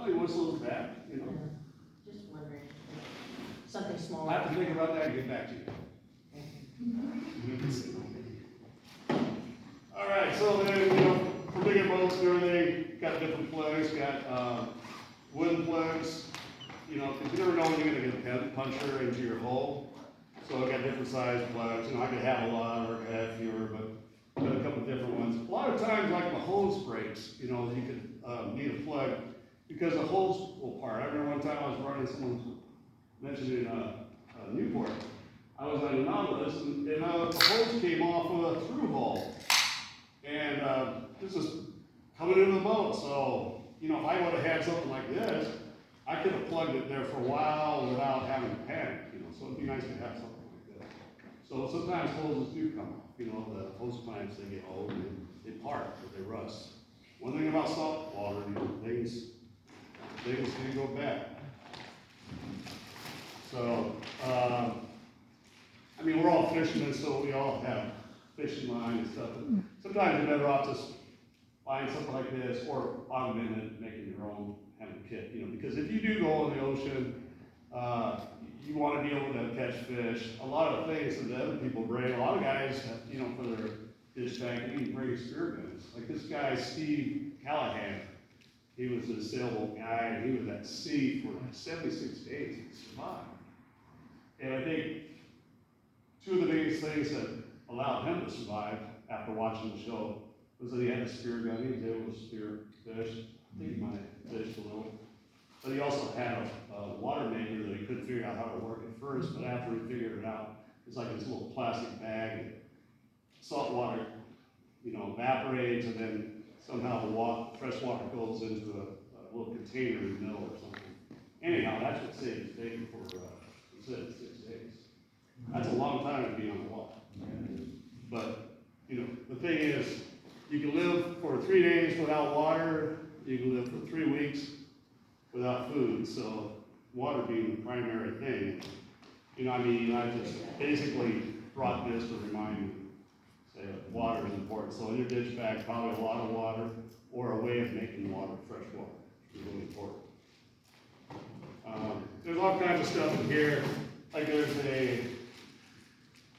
Somebody whistles back, you know. Just wondering, something small. I have to think about that and get back to you. All right, so then, you know, for bigger boats and everything, got different plugs, got wooden plugs, you know, because you never know when you're gonna get a puncture into your hull. So I got different size plugs, you know, I could have a lot or I could have fewer, but got a couple different ones. A lot of times, like the hose breaks, you know, you could need a plug because the hose will part. I remember one time I was running, someone mentioned in Newport, I was on a Nautilus and the hose came off of a through hole. And this is coming into the boat, so, you know, if I would have had something like this, I could have plugged it there for a while without having to panic, you know, so it'd be nice to have something like this. So sometimes hoses do come off, you know, the hose clamps, they get old and they part, but they rust. One thing about salt water, you know, things can go bad. So, I mean, we're all fishermen, so we all have fishing line and stuff. And sometimes you're better off just buying something like this or augmenting it, making your own, having a kit, you know, because if you do go in the ocean, you want to be able to catch fish. A lot of things that other people bring, a lot of guys, you know, for their fish tank, you can bring spear guns. Like this guy, Steve Callahan, he was a sailboat guy, and he was at sea for like 76 days and survived. And I think two of the biggest things that allowed him to survive after watching the show was that he had a spear gun. He was able to spear fish. I think he might have fished a little. But he also had a water maker that he couldn't figure out how to work at first, but after he figured it out, it's like this little plastic bag, and salt water, you know, evaporates, and then somehow the fresh water goes into a little container in the middle or something. Anyhow, that's what saved his day for, he said 6 days. That's a long time to be on the water. But, you know, the thing is, you can live for 3 days without water, you can live for 3 weeks without food, so water being the primary thing. You know, I mean, I just basically brought this to remind you, say, that water is important. So in your ditch bag, probably a lot of water, or a way of making water, fresh water, is really important. There's all kinds of stuff in here, like there's a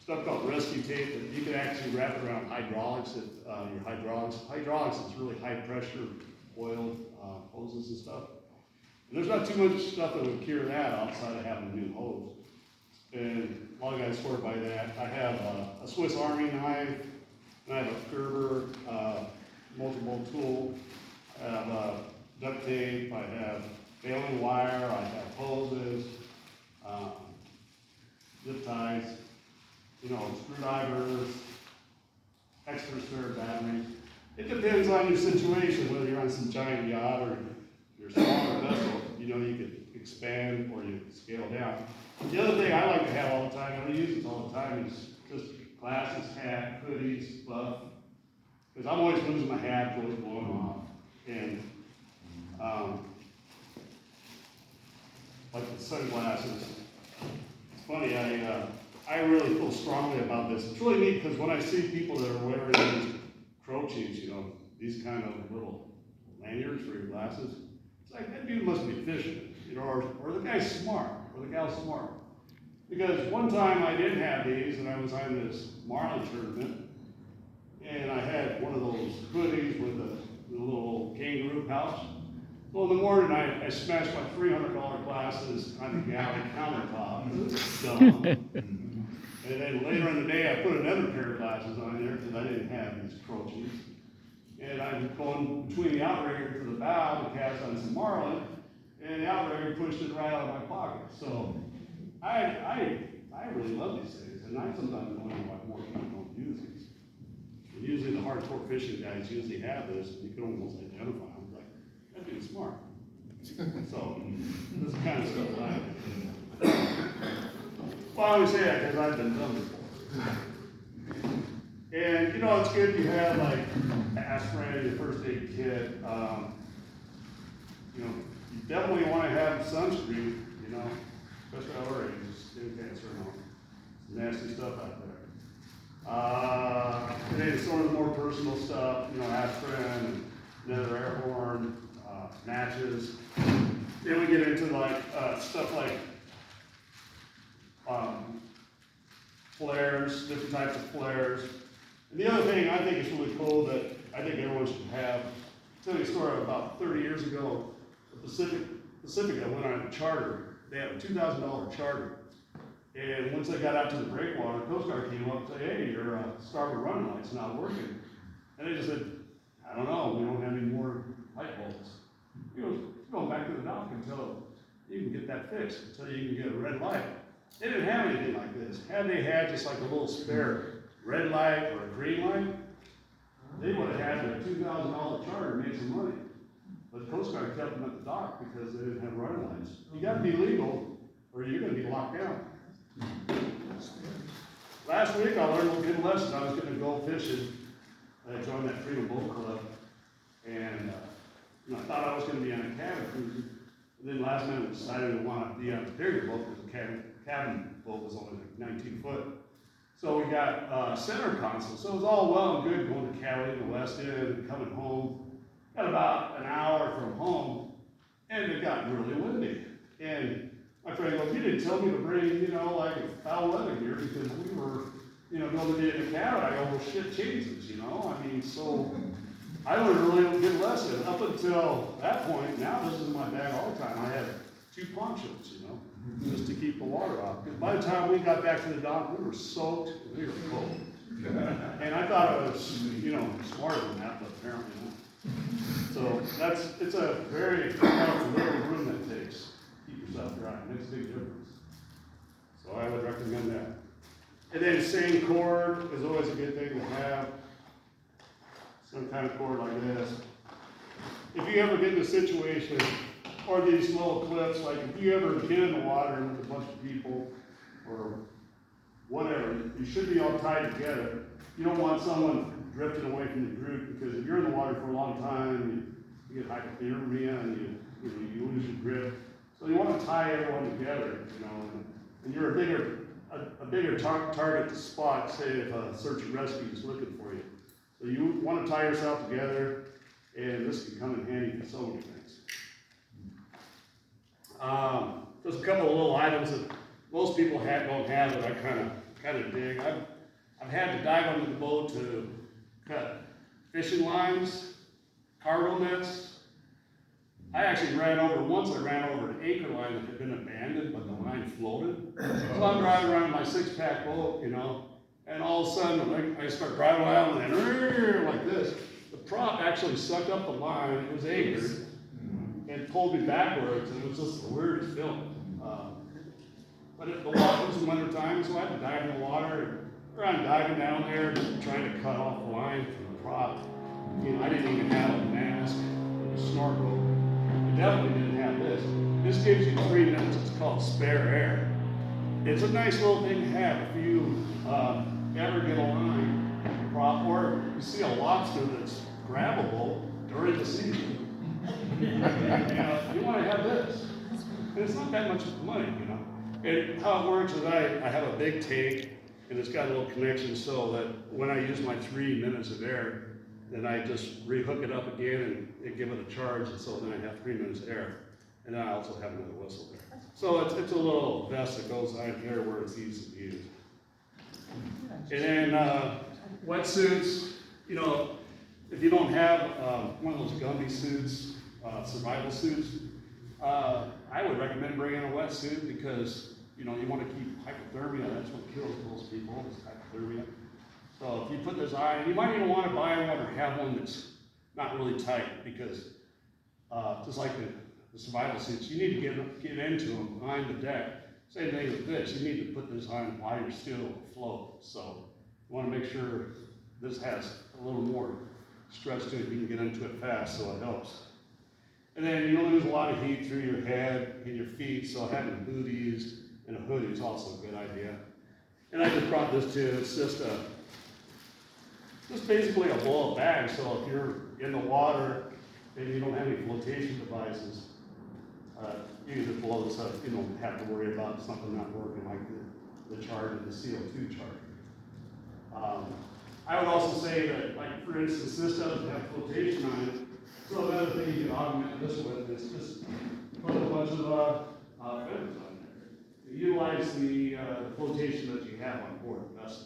stuff called rescue tape that you can actually wrap around hydraulics, if your hydraulics is really high pressure oil hoses and stuff. And there's not too much stuff that would cure that outside of having a new hose. And a lot of guys swear by that. I have a Swiss Army knife, and I have a Gerber multiple tool. I have duct tape, I have baling wire, I have hoses, zip ties, you know, screwdrivers, extra spare batteries. It depends on your situation, whether you're on some giant yacht or your smaller vessel, you know, you could expand or you could scale down. The other thing I like to have all the time, and I use this all the time, is just glasses, hat, hoodies, buff. Because I'm always losing my hat, always blowing off. And like the sunglasses, it's funny, I really feel strongly about this. It's really neat because when I see people that are wearing these crow chiefs, you know, these kind of little lanyards for your glasses, it's like, that dude must be fishing, you know, or the guy's smart, or the gal's smart. Because one time I did have these, and I was on this marlin tournament, and I had one of those hoodies with the little kangaroo pouch. Well, in the morning, I smashed my $300 glasses on the galley countertop. Dumb. And then later in the day, I put another pair of glasses on there because I didn't have these croaches. And I'm going between the outrigger to the bow to cast on some marlin, and the outrigger pushed it right out of my pocket. So I really love these things, and I sometimes wonder why more people don't use these. And usually the hardcore fishing guys usually have this, and you can almost identify them. Like, that dude's smart. So this is kind of stuff I have. Well, I always say that because I've been done before. And you know, it's good you have like aspirin, your first aid kit. You know, you definitely want to have sunscreen, you know, especially our age, skin cancer and all. Nasty stuff out there. Today, some of the more personal stuff, you know, aspirin, another air horn, matches. Then we get into like, stuff like, flares, different types of flares. And the other thing I think is really cool that I think everyone should have, I'll tell you a story about 30 years ago, the Pacifica went on a charter. They had a $2,000 charter. And once they got out to the breakwater, the Coast Guard came up and said, hey, your starboard running light's not working. And they just said, I don't know, we don't have any more light bulbs. He goes, go back to the dock until you can get that fixed, until you can get a red light. They didn't have anything like this. Had they had just like a little spare red light or a green light, they would have had a $2,000 charter and made some money. But the Coast Guard kept them at the dock because they didn't have running lights. You gotta be legal or you're gonna be locked down. Last week I learned a good lesson. I was gonna go fishing. I joined that Freedom Boat Club, and I thought I was gonna be on a cabin cruiser. And then last minute I decided to want to be on a bigger boat because the cabin boat was only like 19 foot. So we got center console. So it was all well and good going to Cali and the West End and coming home. Got about an hour from home, and it got really windy. And my friend goes, you didn't tell me to bring, like foul weather gear because we were, going to be in the cabin. I go, well, shit changes, I mean, so I learned a really good lesson. Up until that point, now this is in my bag all the time. I had 2 ponchos, just to keep the water off. Because by the time we got back to the dock, we were soaked, we were cold. And I thought I was, smarter than that, but apparently not. So it's a very powerful little room that takes. Keep yourself dry, it makes a big difference. So I would recommend that. And then seine cord is always a good thing to have. Some kind of cord like this. If you ever get in a situation, or these little clips, like if you ever get in the water with a bunch of people, or whatever, you should be all tied together. You don't want someone drifting away from the group, because if you're in the water for a long time, you get hypothermia and you lose your grip. So you want to tie everyone together, and you're a bigger target to spot, say if a search and rescue is looking for you. So you want to tie yourself together, and this can come in handy for so many things. Just a couple of little items that most people don't have that I kind of dig. I've had to dive under the boat to cut fishing lines, cargo nets. I actually ran over an anchor line that had been abandoned, but the line floated. So I'm driving around my 6-pack boat, and all of a sudden I start driving around and like this. The prop actually sucked up the line, it was anchored, and pulled me backwards, and it was just the weirdest feeling. But the water was in winter time, so I had to dive in the water, and I'm diving down there, trying to cut off the line from the prop. I didn't even have a mask or a snorkel. I definitely didn't have this. This gives you 3 minutes, it's called spare air. It's a nice little thing to have if you ever get a line prop, or you see a lobster that's grabbable during the season. You want to have this. And it's not that much money, And how it works is I have a big tank, and it's got a little connection so that when I use my 3 minutes of air, then I just rehook it up again and give it a charge, and so then I have 3 minutes of air. And then I also have another whistle there. So it's a little vest that goes on here where it's easy to use. And then wetsuits, if you don't have one of those Gumby suits, survival suits, I would recommend bringing a wetsuit because, you want to keep hypothermia. That's what kills most people, is hypothermia. So if you put this on, you might even want to buy one or have one that's not really tight because just like the survival suits, you need to get into them behind the deck. Same thing with this, you need to put this on while you're still afloat. So you want to make sure this has a little more stretch to it, you can get into it fast, so it helps. And then you lose a lot of heat through your head and your feet, so having booties and a hoodie is also a good idea. And I just brought this too. It's just basically a blow up bag, so if you're in the water and you don't have any flotation devices, you can just blow this up. You don't have to worry about something not working like the charge of the CO2 charge. I would also say that, like for instance, this doesn't have flotation on it, So another thing you can augment this with is just put a bunch of, feathers on there. Utilize the flotation that you have on board the vessel.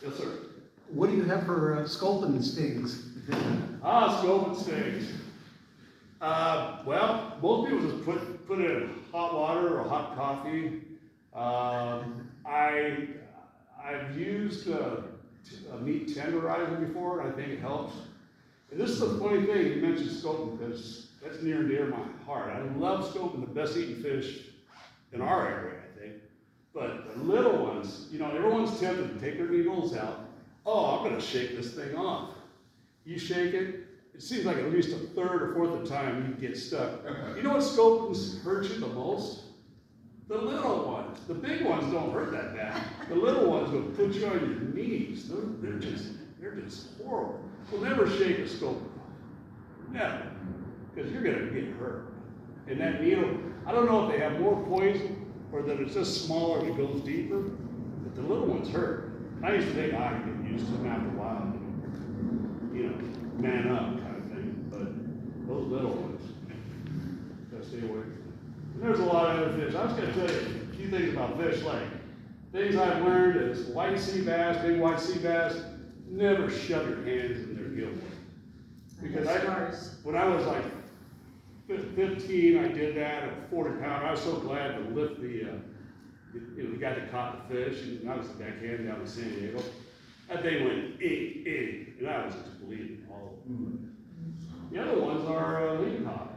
Yes, sir. What do you have for sculpin stings? Scope and stings. Well, most people just put it in hot water or hot coffee. I've used a meat tenderizer before, and I think it helps. And this is the funny thing, you mentioned scoping, because that's near and dear to my heart. I love scoping, the best eating fish in our area, I think. But the little ones, you know, everyone's tempted to take their needles out. Oh, I'm gonna shake this thing off. You shake it, it seems like at least a third or fourth of the time you get stuck. You know what scopings hurt you the most? The little ones. The big ones don't hurt that bad. The little ones will put you on your knees. They're just horrible. So never shake a scope off. Never. Because you're gonna get hurt. And that needle, I don't know if they have more poison or that it's just smaller and it goes deeper, but the little ones hurt. I used to think I could get used to them after a while, you know, man up kind of thing. But those little ones, gotta stay away from them. And there's a lot of other fish. I was gonna tell you a few things about fish, like things I've learned is white sea bass, big white sea bass, never shove your hands in their gill. Because when I was like 15, I did that at 40 pounds. I was so glad to lift the guy that caught the fish, and I was the backhand down in San Diego. That thing went and I was just bleeding all over. The other ones are lean cod.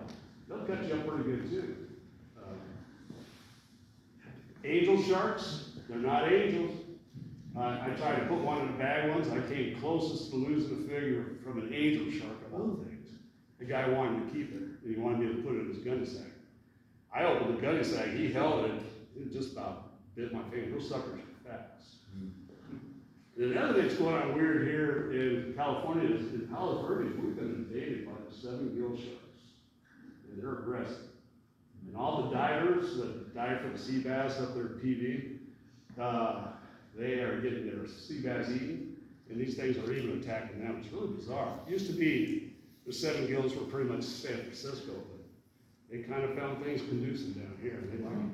They'll cut you up pretty good too. Angel sharks, they're not angels. I tried to put one in the bag once. I came closest to losing a figure from an angel shark of all things. The guy wanted to keep it, and he wanted me to put it in his gunny sack. I opened the gunny sack, he held it, it just about bit my finger. Those suckers are fast. And the other thing's going on weird here in California is in Palos Verdes, we've been invaded by the 7 gill sharks. And they're aggressive. And all the divers that dive for the sea bass up there at PV, they are getting their sea bass eaten, and these things are even attacking them. It's really bizarre. It used to be the 7 gills were pretty much San Francisco, but they kind of found things conducive down here, and they like it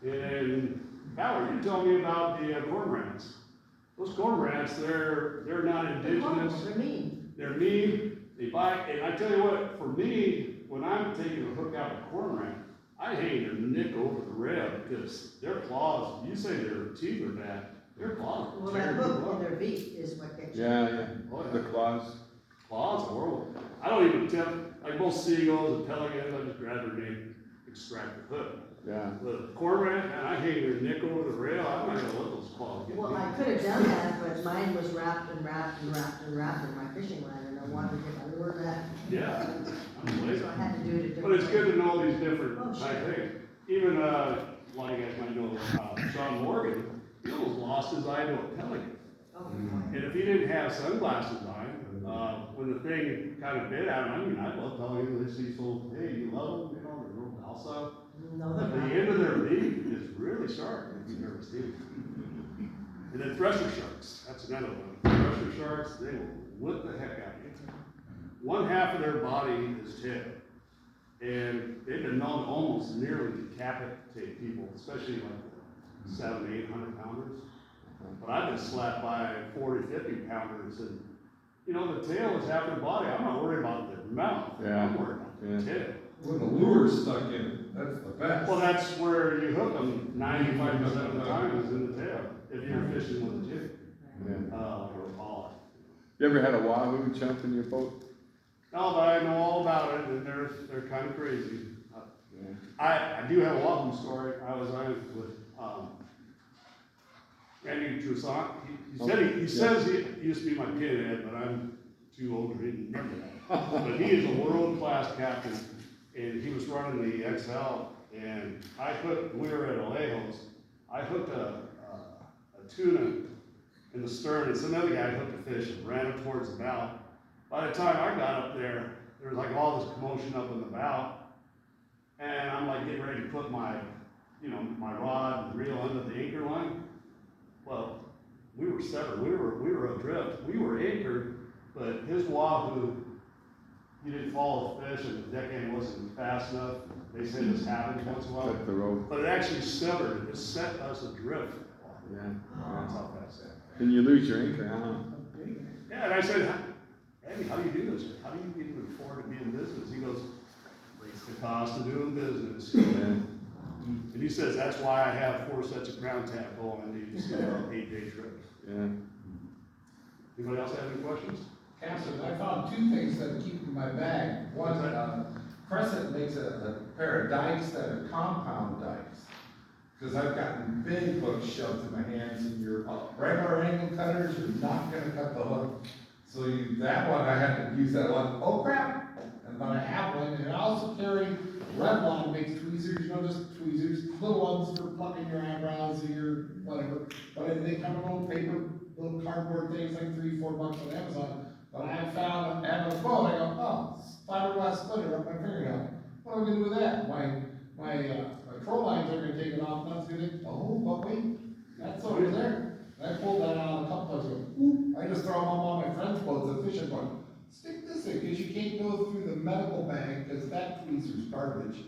here. And Howard, you tell me about the cormorants. Those cormorants, they're not indigenous. They're mean. They're mean, they bite, and I tell you what, for me, when I'm taking a hook out of a cormorant, I hang their neck over the rail because their claws, you say their teeth are bad, their claws Well, are that tearing hook you in up. their beak is what gets you. Yeah. Oh, yeah. The claws. Claws are horrible. I don't even attempt, like most seagulls and pelicans, I just grab their neck, extract the hook. Yeah. The cormorant, man, I hang their neck over the rail, I'm not gonna let those claws get me. Well, I could have done that, but mine was wrapped in my fishing line, and I wanted to get my lure back. Yeah, I'm lazy. So I had to do it a different But it's way. good to know these different Oh, type sure. things. Even, like you guys might know, Sean Morgan, he almost lost his eye to a pelican. Oh, And if he didn't have sunglasses on, when the thing kind of bit at him, I mean, I love pelicans, they see so, hey, you love them, you know, they're real docile. no, But they're the not. end of their beak is really sharp, if you've never seen it. And then thresher sharks, that's another one. Thresher sharks, they will whip the heck out of you. One half of their body is tail. And they've been known to almost nearly decapitate people, especially like the 700 to 800 pounders. But I've been slapped by 40, 50 pounders, and you know, the tail is half their body. I'm not worried about their mouth. Yeah. I'm worried about the tail. When the lure's stuck in it, that's the best. Well, that's where you hook them 95% of the time is in the tail, if you're fishing with a jig, Yeah. or a pollock. You ever had a wahoo jump in your boat? No, but I know all about it, and they're kind of crazy. Yeah. I do have a wahoo story. I was on with, Randy Toussaint. He says he used to be my pinhead, but I'm too old to even remember that. But he is a world-class captain, and he was running the XL, and we were at Alejo's, I hooked a tuna in the stern, and some other guy hooked a fish and ran it towards the bow. By the time I got up there, there was like all this commotion up in the bow, and I'm like getting ready to put my rod and reel under the anchor line. Well, we were severed. We were adrift. We were anchored, but his wahoo, he didn't follow the fish and the deckhand wasn't fast enough. They say this happens once in a while, Cut the rope, but it actually severed, it set us adrift. yeah. That's how fast that. And you lose your anchor, huh? Yeah, and I said, Andy, how do you do this? How do you even afford to be in business? He goes, it's the cost of doing business. Yeah. And he says, that's why I have 4 sets of ground tackle on these 8-day trips. Yeah. Anybody else have any questions? Captain, I found 2 things that keep in my bag. One, Crescent makes a pair of dikes that are compound dikes. Because I've gotten big hooks shoved in my hands, and your regular angle cutters are not gonna cut the hook. So that one, I had to use that one, oh crap, and then I have one, and I also carry Revlon makes tweezers, just tweezers, little ones for plucking your eyebrows or your whatever. But they come in little paper, little cardboard things, like $3-4 on Amazon. But I found at a boat, I go, oh, fiberglass splitter up my fingernail. What am I gonna do with that? My troll lines are gonna take it off, that's gonna, but wait, that's over there. And I pulled that out a couple times, ooh, I just throw them on my friend's boats, a fishing boat. Stick this in, because you can't go through the medical bag, because that tweezer's garbage.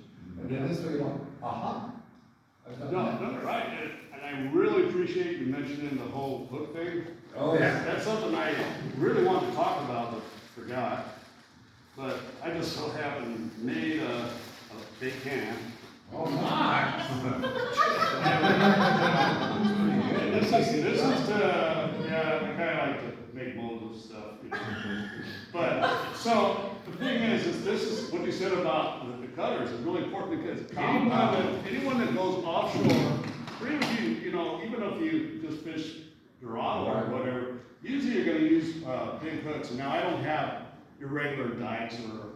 And then this way, you're like, I've done that. No, right, and I really appreciate you mentioning the whole hook thing. Oh, yeah. That's something I really wanted to talk about, but forgot. But I just so happened made a big can. Oh, nice. This is to, yeah, I kinda like to make molds of stuff, you know. But, so, the thing is this is what you said about the cutters is really important because anyone that goes offshore, or even if even if you just fish Dorado or whatever, usually you're gonna use, big hooks. And now I don't have your regular dikes or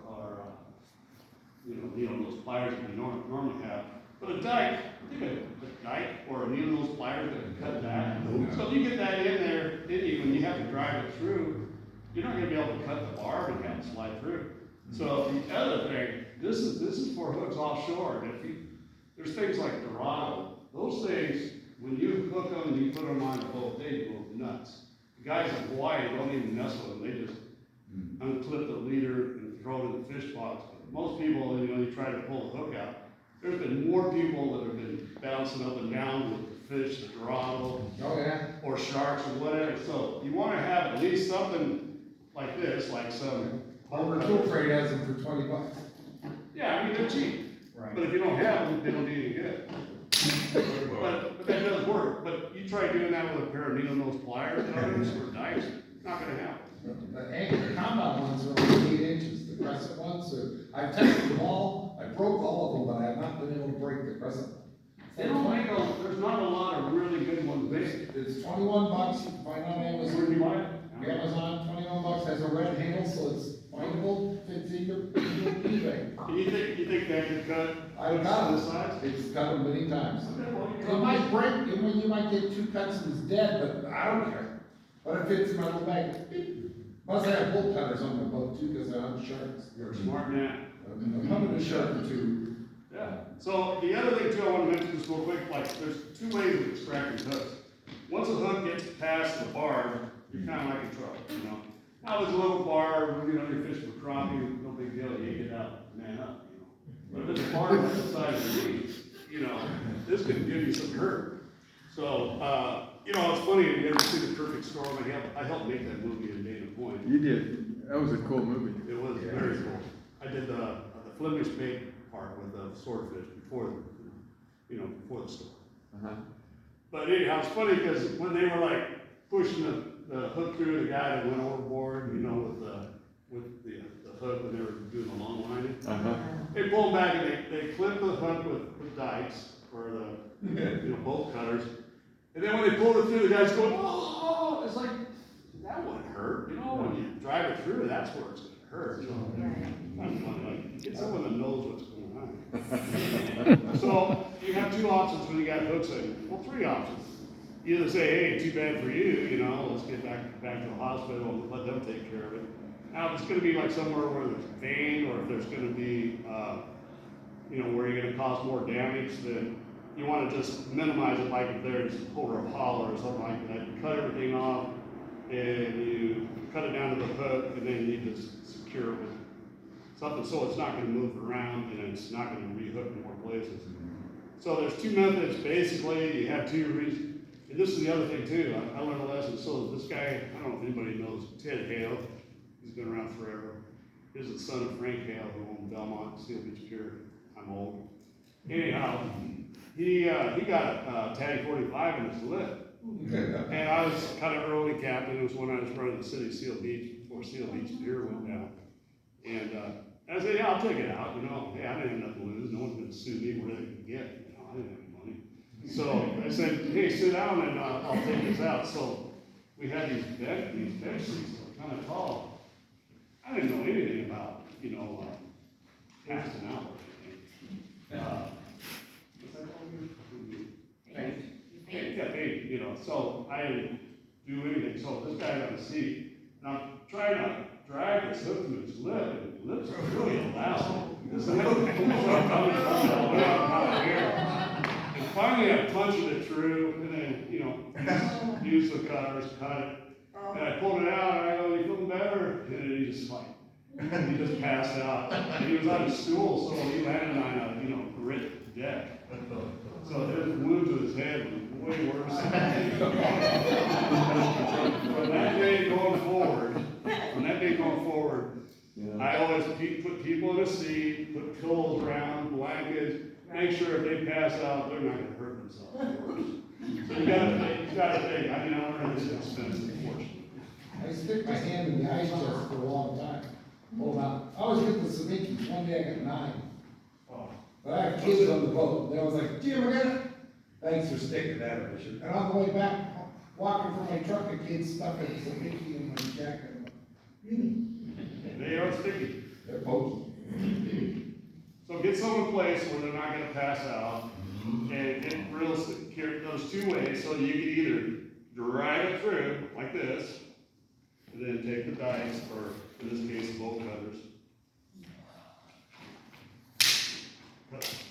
those pliers that you normally have. But a dike, think of a dike or a needle nose pliers that can cut that. So if you get that in there, when you have to drive it through, you're not gonna be able to cut the barb and have it slide through. So the other thing, this is for hooks offshore. And there's things like Dorado, those things, when you hook them and you put them on a boat, they go nuts. The guys in Hawaii don't even mess with them, they just unclip the leader and throw it in the fish box. Most people, you try to pull the hook out. There's been more people that have been bouncing up and down with the fish, the Dorado, Oh, yeah. or sharks or whatever. So you want to have at least something like this, like some. Harbor Tool Freight has them for $20. Yeah, I mean they're cheap. Right. But if you don't have them, they don't do any good. But that does work. But you try doing that with a pair of needle nose pliers, cutters, or dikes, it's not going to happen. The compound ones are only 8 inches, the crescent ones, so I've tested them all, I broke all of them, but I have not been able to break the crescent one. They don't make there's not a lot of really good ones. It's $21, you can find on Where do Amazon. you buy it? Amazon, $21, has a red handle, so it's findable, fits in your eBay. And you think that could cut? I've got this it, size? it's cut them many times. Okay, well, you It can- might break, you might get 2 cuts and it's dead, but I don't care. But it fits in my little bag. Plus I have bolt cutters on my boat too, because I hunt sharks. You're a smart man. I'm hunting a shark or 2. Yeah. So the other thing too, I want to mention this real quick, like there's 2 ways of extracting hooks. Once a hook gets past the barb, you're kind of like in trouble, Now there's a little barb, you're fishing for crappie, no big deal, you get out, man up, But if it's a barb that's the size of me, this can give you some hurt. So, it's funny, you ever see The Perfect Storm? I helped make that movie in Dana Point. You did, that was a cool movie. It was very cool. I did the Flemish bait part with the swordfish before the storm. Uh-huh. But anyhow, it's funny because when they were like pushing the hook through the guy that went overboard, with the hook when they were doing the long lining, Uh-huh. they pulled back and they clipped the hook with dikes or the bolt cutters. And then when they pulled it through, the guy's going, oh, it's like, that wouldn't hurt. When you drive it through, that's where it's going to hurt. Get someone that knows what's going on. So you have 2 options when you got hooks in. Well, 3 options. You either say, hey, too bad for you, let's get back to the hospital and let them take care of it. Now, if it's going to be like somewhere where there's vein, or if there's going to be, where you're going to cause more damage, then you want to just minimize it, like if there's over a hollow or something like that. You cut everything off, and you cut it down to the hook, and then you just secure it with something so it's not gonna move around, and it's not gonna re-hook in more places. So there's two methods, basically, you have two reasons, and this is the other thing too, I learned a lesson, so this guy, I don't know if anybody knows Ted Hale, he's been around forever. He's the son of Frank Hale, who owned Belmont, Steel Beach Pier, I'm old. Anyhow, he got a Taddy 45 in his lip. And I was kind of early captain, it was when I was running the city of Seal Beach, before Seal Beach Pier went down. And I said, yeah, I'll take it out, you know, hey, I didn't have nothing to lose, no one's gonna sue me, what are they gonna get, you know, I didn't have any money. So I said, hey, sit down and I'll take this out. So we had these bench seats that were kind of tall. I didn't know anything about, you know, passing out or anything. What's that called? Yeah, paint, you know, so I didn't do anything, so this guy got a seat, and I'm trying to drag this hook through his lip, and his lips are really loud. This thing was coming out here. And finally I punched it through, and then, you know, use the cutters, cut it, and I pulled it out, and I go, you feeling better? And then he just he just passed out. And he was on his stool, so he landed on a, you know, grit deck. So his wound to his head was way worse. From that day going forward, I always put people in a seat, put pillows around, blankets, make sure if they pass out, they're not gonna hurt themselves. So you gotta think, I mean, I learned this expensive, unfortunately. I stick my hand in the ice chest for a long time. Hold on. I was getting the Sabikis. One day I got 9. Oh. But I have kids on the boat. They was like, do you ever get it? Thanks for sticking that in, Richard. And on the way back, walking from my truck, a kid stuck a Sabiki in my jacket. I'm like, really? They are sticky. They're both. So get someplace where they're not gonna pass out, and get real secure, those two ways, so you can either drag it through, like this, and then take the dice, or in this case, bolt cutters.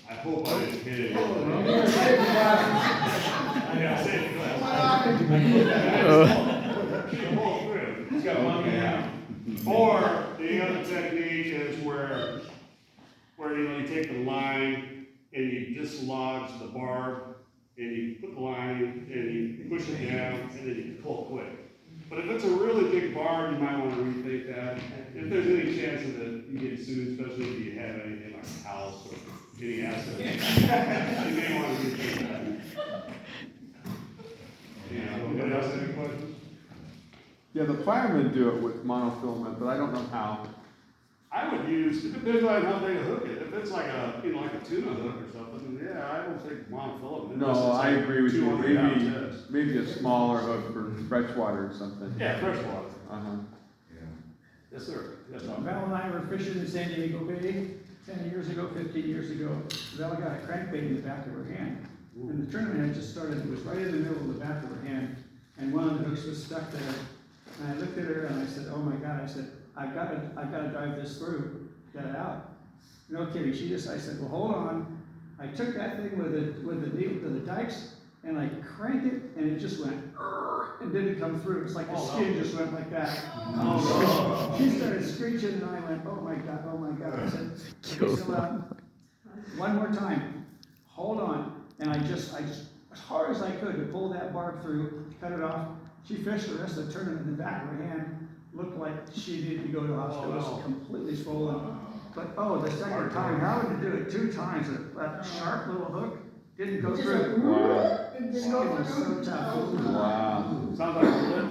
I hope I didn't hit it. Yeah, safety glass. She pulled through, it's got one hand. Or the other technique is where you know, you take the line and you dislodge the barb, and you put the line and you push it down, and then you pull quick. But if it's a really big barb, you might want to rethink that. If there's any chance of that you get sued, especially if you have anything like a house or any assets, you may want to rethink that. Yeah, anybody else have any questions? Yeah, the firemen do it with monofilament, but I don't know how. I would use, it depends on how big a hook is. If it's like a, you know, like a tuna hook or something, yeah, I don't think monofilament. No, I agree with you. 200 pound test. Maybe a smaller hook for freshwater or something. Yeah, freshwater. Uh-huh. Yes, sir. Yes, sir. Val and I were fishing in San Diego Bay 10 years ago, 15 years ago. Val got a crankbait in the back of her hand. And the tournament had just started. It was right in the middle of the back of her hand. And one of the hooks was stuck there. And I looked at her and I said, oh my God, I said, I've got to drive this through, get it out. No kidding. I said, well, hold on. I took that thing with the needle to the dikes and I cranked it and it just went, and didn't come through. It's like the skin just went like that. She started screeching and I went, oh my God. I said, okay, so, one more time, hold on. And I just, as hard as I could to pull that barb through, cut it off. She fished the rest of the tournament in the back of her hand. Looked like she needed to go to the hospital. It was completely swollen. But the second time, having to do it 2 times, that sharp little hook didn't go through. Wow. It didn't go It was through. so tough. Wow. Sounds like a lip.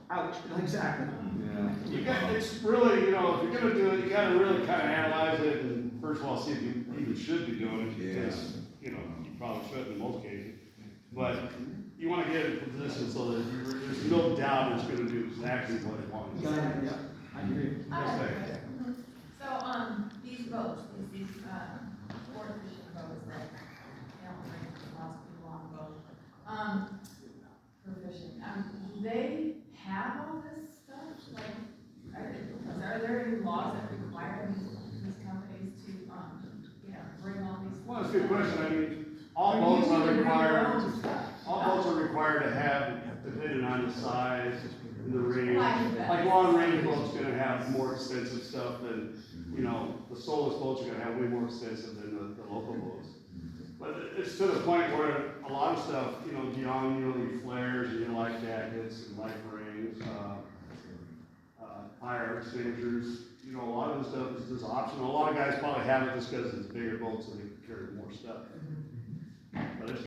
Ouch, exactly. Yeah. It's really, you know, if you're gonna do it, you gotta really kind of analyze it and first of all, see if you even should be doing it. Because, you know, you probably shouldn't in most cases. But you wanna get in a position so that there's no doubt it's gonna do exactly what it wants. Got it, yeah, I agree. Yes, sir. So, these boats, these sport fishing boats that, you know, bring lots of people on the boat, for fishing, do they have all this stuff? Like, are there any laws that require these companies to, you know, bring all these? Well, that's a good question. I mean, all boats are required to have, depending on the size, in the range. Like long range boats gonna have more expensive stuff than, you know, the soulless boats are gonna have way more expensive than the local boats. But it's to the point where a lot of stuff, you know, beyond, you know, your flares and your life jackets and life rings, fire extinguishers, you know, a lot of this stuff is just optional. A lot of guys probably have it just because it's bigger boats and they carry more stuff. But it's